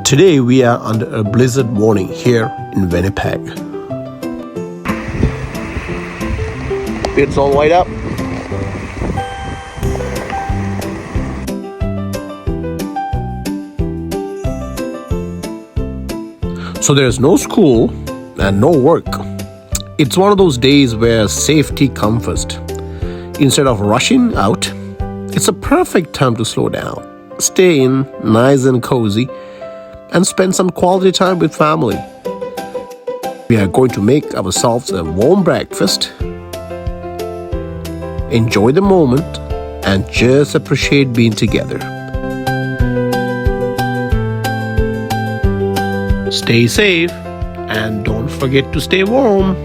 Today we are under a blizzard warning here in Winnipeg. It's all white up. So there's no school and no work. It's one of those days where safety comes first. Instead of rushing out, it's a perfect time to slow down, stay in nice and cozy, and spend some quality time with family. We are going to make ourselves a warm breakfast, enjoy the moment, and just appreciate being together. Stay safe and don't forget to stay warm.